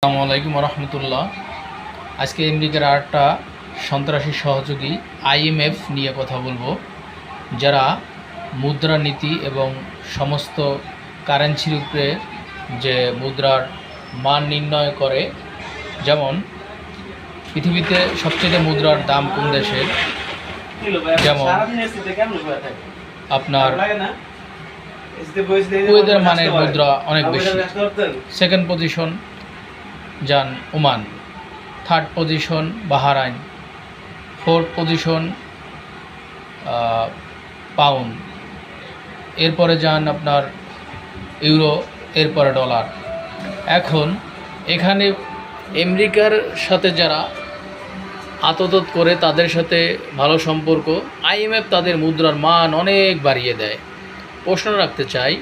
আসসালামু আলাইকুম রহমতুল্লাহ। আজকে আমেরিকার আরেকটা সন্ত্রাসী সহযোগী আইএমএফ নিয়ে কথা বলবো, যারা মুদ্রানীতি এবং সমস্ত কারেন্সির উপরে যে মুদ্রার মান নির্ণয় করে। যেমন পৃথিবীতে সবচেয়ে মুদ্রার দাম কোন দেশের, যেমন আপনার কুয়েতের মানের মুদ্রা অনেক বেশি। সেকেন্ড পজিশন যান Oman, third position Bahrain, fourth position pound, এরপরে যান আপনার ইউরো, এরপরে ডলার। এখন এখানে আমেরিকার সাথে যারা আতত করে তাদের সাথে ভালো সম্পর্ক, আইএমএফ তাদের মুদ্রার মান অনেক বাড়িয়ে দেয়। প্রশ্ন রাখতে চাই,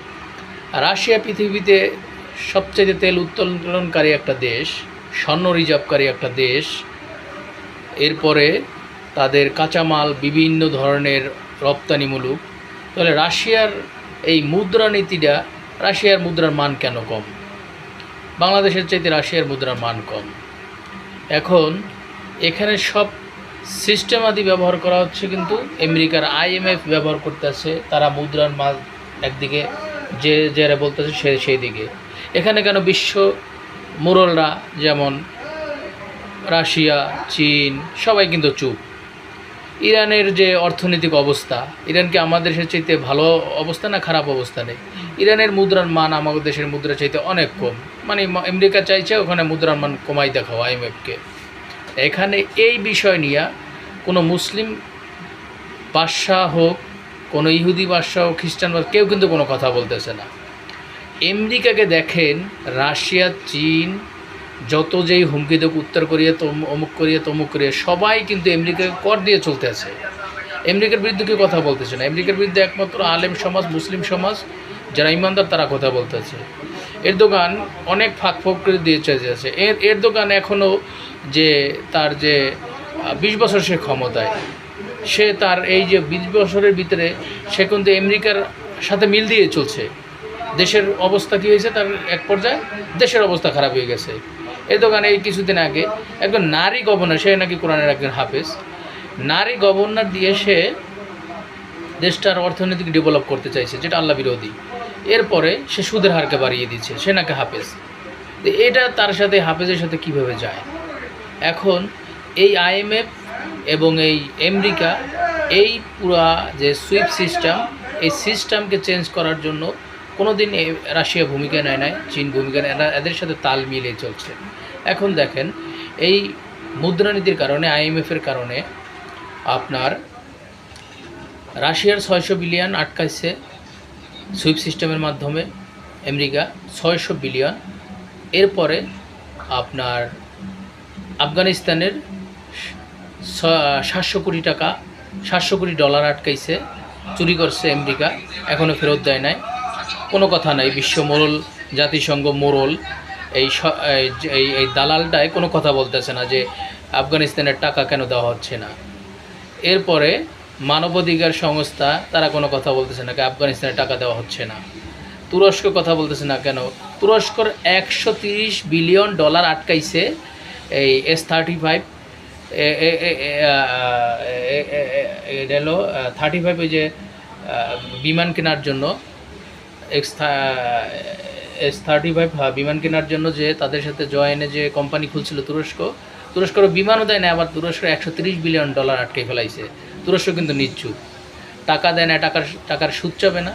রাশিয়া পৃথিবীতে সবচেয়ে তেল উত্তোলনকারী একটা দেশ, স্বর্ণ রিজার্ভকারী একটা দেশ। এরপরে তাদের কাঁচামাল বিভিন্ন ধরনের রপ্তানিমূলক। তাহলে রাশিয়ার এই মুদ্রানীতিটা, রাশিয়ার মুদ্রার মান কেন কম? বাংলাদেশের চাইতে রাশিয়ার মুদ্রার মান কম। এখন এখানে সব সিস্টেম আদি ব্যবহার করা হচ্ছে, কিন্তু আমেরিকার আইএমএফ ব্যবহার করতেছে তারা মুদ্রার মান একদিকে, যে যারা বলতেছে সেই দিকে। এখানে কেন বিশ্ব মোড়লরা যেমন রাশিয়া, চীন সবাই কিন্তু চুপ। ইরানের যে অর্থনৈতিক অবস্থা, ইরান কি আমাদের দেশের চাইতে ভালো অবস্থা না খারাপ অবস্থা নেই? ইরানের মুদ্রার মান আমাদের দেশের মুদ্রা চাইতে অনেক কম। মানে আমেরিকা চাইছে ওখানে মুদ্রার মান কমাই দেখাও আইএমএফকে। এখানে এই বিষয় নিয়ে কোনো মুসলিম বাদশাহ হোক, কোনো ইহুদি বাদশাহ হোক, খ্রিস্টান বাদশাহ, কেউ কিন্তু কোনো কথা বলতেছে না। আমেরিকাকে দেখেন, রাশিয়া, চীন যত যেই হুমকি দেখ, উত্তর কোরিয়া অমুক করিয়ে তমুক করিয়ে, সবাই কিন্তু আমেরিকাকে কর দিয়ে চলতে আছে। আমেরিকার বিরুদ্ধে কেউ কথা বলতেছে না। আমেরিকার বিরুদ্ধে একমাত্র আলেম সমাজ, মুসলিম সমাজ যারা ইমানদার, তারা কথা বলতেছে। এরদোগান অনেক ফাঁক ফোকর দিয়ে চলে যাচ্ছে। এরদোগান এখনও যে তার যে 20 বছর সে ক্ষমতায়, সে তার এই যে 20 বছরের ভিতরে সে কিন্তু আমেরিকার সাথে মিল দিয়ে চলছে। দেশের অবস্থা কী হয়েছে, তার এক পর্যায়ে দেশের অবস্থা খারাপ হয়ে গেছে। এই দোকানে এই কিছুদিন আগে একজন নারী গভর্নর, সে নাকি কোরআনের একজন হাফেজ, নারী গভর্নর দিয়ে সে দেশটার অর্থনৈতিক ডেভেলপ করতে চাইছে, যেটা আল্লাহ বিরোধী। এরপরে সে সুদের হারকে বাড়িয়ে দিচ্ছে, সে নাকি হাফেজ। এটা তার সাথে, হাফেজের সাথে কিভাবে যায়? এখন এই আইএমএফ এবং এই আমেরিকা এই পুরা যে সুইপ সিস্টেম, এই সিস্টেমকে চেঞ্জ করার জন্য কোনো দিন রাশিয়া ভূমিকা নেয় নাই, চীন ভূমিকা নেয়, এদের সাথে তাল মিলিয়ে চলছে। এখন দেখেন, এই মুদ্রানীতির কারণে, আইএমএফের কারণে আপনার রাশিয়ার 600 বিলিয়ন আটকাইছে সুইপ সিস্টেমের মাধ্যমে আমেরিকা, 600 বিলিয়ন। এরপরে আপনার আফগানিস্তানের 700 কোটি টাকা, 700 কোটি ডলার আটকাইছে, চুরি করছে আমেরিকা, এখনও ফেরত দেয় নাই। কোনো কথা নাই, বিশ্ব মোড়ল, জাতিসংঘ মোড়ল, এই দালালটায় কোনো কথা বলতেছে না যে আফগানিস্তানের টাকা কেন দেওয়া হচ্ছে না। এরপরে মানবাধিকার সংস্থা, তারা কোনো কথা বলতেছে না, আফগানিস্তানের টাকা দেওয়া হচ্ছে না। তুরস্ক কথা বলতেছে না কেন? তুরস্কর 130 বিলিয়ন ডলার আটকাইছে এই S-35, এটা হলো 35, ওই যে বিমান কেনার জন্য, S-35 বিমান কেনার জন্য যে তাদের সাথে জয়েনে যে কোম্পানি খুলছিল তুরস্কর বিমানও দেয় না, আবার তুরস্ক 130 বিলিয়ন ডলার আটকে ফেলাইছে। তুরস্ক কিন্তু নিশ্চুপ, টাকা দেয় না, টাকার সুদ চাবে না,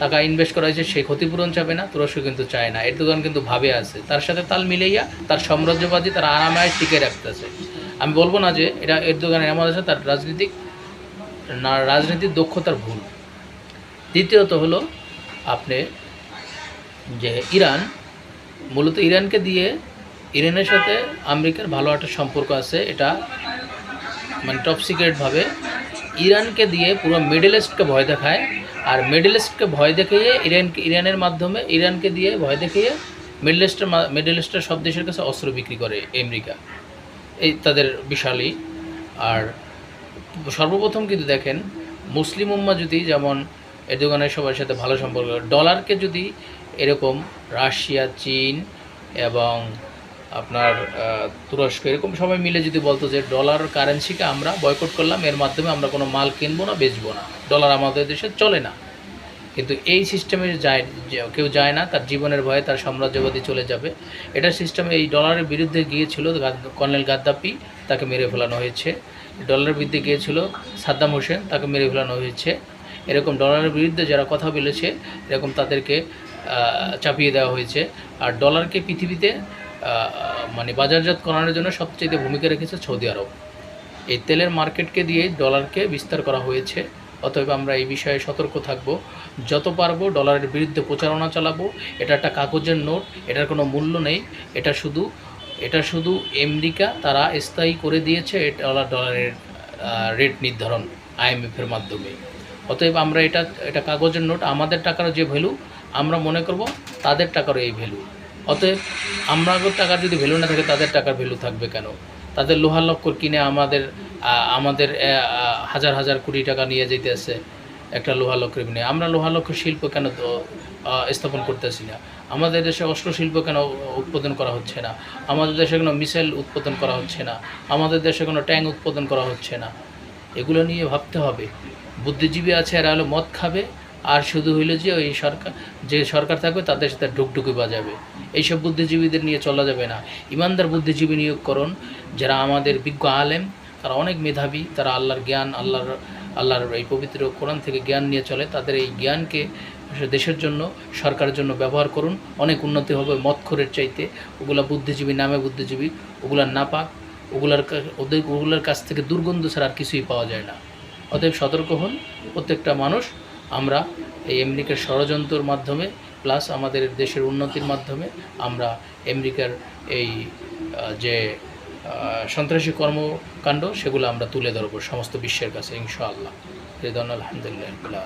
টাকা ইনভেস্ট করা হয়েছে সেই ক্ষতিপূরণ চাবে না, তুরস্ক কিন্তু চায় না। এরদোগান কিন্তু ভাবে আছে, তার সাথে তাল মিলাইয়া তার সাম্রাজ্যবাদী, তার আরামায় টিকে রাখতেছে। আমি বলবো না যে এটা এরদোগানের এমন আছে, তার রাজনীতির দক্ষতার ভুল। দ্বিতীয়ত হলো আপনি যে ইরান, মূলত ইরানকে দিয়ে, ইরানের সাথে আমেরিকার ভালো একটা সম্পর্ক আছে, এটা মানে টপ সিক্রেটভাবে ইরানকে দিয়ে পুরো মিডল ইস্টকে ভয় দেখায়। আর মিডল ইস্টকে ভয় দেখিয়ে ইরানের মাধ্যমে ইরানকে দিয়ে ভয় দেখিয়ে মিডল ইস্টের সব দেশের কাছে অস্ত্র বিক্রি করে আমেরিকা, এই তাদের বিশালই। আর সর্বপ্রথম কিন্তু দেখেন, মুসলিম উম্মাহ যদি যেমন এরদোগানের সবার সাথে ভালো সম্পর্ক, ডলারকে যদি এরকম রাশিয়া, চীন এবং আপনার তুরস্ক, এরকম সবাই মিলে যদি বলতো যে ডলার কারেন্সিকে আমরা বয়কট করলাম, এর মাধ্যমে আমরা কোনো মাল কিনবো না, বেচবো না, ডলার আমাদের দেশে চলে না। কিন্তু এই সিস্টেমে কেউ যায় না, তার জীবনের ভয়ে তার সাম্রাজ্যবাদী চলে যাবে। এটা সিস্টেমে এই ডলারের বিরুদ্ধে গিয়েছিল কর্নেল গাদ্দাফি, তাকে মেরে ফেলানো হয়েছে। ডলারের বিরুদ্ধে গিয়েছিল সাদ্দাম হোসেন, তাকে মেরে ফেলানো হয়েছে। এরকম ডলারের বিরুদ্ধে যারা কথা বলেছে এরকম তাদেরকে চাপিয়ে দেওয়া হয়েছে। আর ডলারকে পৃথিবীতে মানে বাজারজাত করানোর জন্য সবচেয়ে ভূমিকা রেখেছে সৌদি আরব। এই তেলের মার্কেটকে দিয়ে ডলারকে বিস্তার করা হয়েছে। অতএব আমরা এই বিষয়ে সতর্ক থাকব, যত পারবো ডলারের বিরুদ্ধে প্রচারণা চালাবো। এটা একটা কাগজের নোট, এটার কোনো মূল্য নেই। এটা শুধু আমেরিকা তারা স্থায়ী করে দিয়েছে ডলারের রেট নির্ধারণ IMF-এর মাধ্যমে। অতএব আমরা এটা কাগজের নোট, আমাদের টাকার যে ভ্যালু আমরা মনে করব তাদের টাকারও এই ভ্যালু। অতএব আমাদের টাকার যদি ভ্যালু না থাকে তাদের টাকার ভ্যালু থাকবে কেন? তাদের লোহা লক্কর কিনে আমাদের হাজার হাজার কোটি টাকা নিয়ে যেতেছে একটা লোহা লক্কর কিনে। আমরা লোহা লক্কর শিল্প কেন স্থাপন করতেছি না? আমাদের দেশে অস্ত্র শিল্প কেন উৎপাদন করা হচ্ছে না? আমাদের দেশে কোনো মিসাইল উৎপাদন করা হচ্ছে না? আমাদের দেশে কোনো ট্যাঙ্ক উৎপাদন করা হচ্ছে না? এগুলো নিয়ে ভাবতে হবে। বুদ্ধিজীবী আছে, এরা হলো মদ খাবে আর শুধু হইলো যে ওই সরকার থাকবে তাদের সাথে ঢুকঢুকি বাজাবে। এইসব বুদ্ধিজীবীদের নিয়ে চলা যাবে না। ইমানদার বুদ্ধিজীবী নিয়োগ করুন, যারা আমাদের বিজ্ঞ আলেম, তারা অনেক মেধাবী, তারা আল্লাহর জ্ঞান, আল্লাহর এই পবিত্র কোরআন থেকে জ্ঞান নিয়ে চলে। তাদের এই জ্ঞানকে দেশের জন্য, সরকারের জন্য ব্যবহার করুন, অনেক উন্নতি হবে মদখোরের চাইতে। ওগুলা বুদ্ধিজীবী নামে বুদ্ধিজীবী, ওগুলার নাপাক, ওগুলার কাছ থেকে দুর্গন্ধ ছাড়া আর কিছুই পাওয়া যায় না। অতএব সতর্ক হন প্রত্যেকটা মানুষ। আমরা এই আমেরিকার ষড়যন্ত্রের মাধ্যমে প্লাস আমাদের দেশের উন্নতির মাধ্যমে আমরা আমেরিকার এই যে সন্ত্রাসী কর্মকাণ্ড সেগুলো আমরা তুলে ধরবো সমস্ত বিশ্বের কাছে ইনশাআল্লাহ। আলহামদুলিল্লাহ।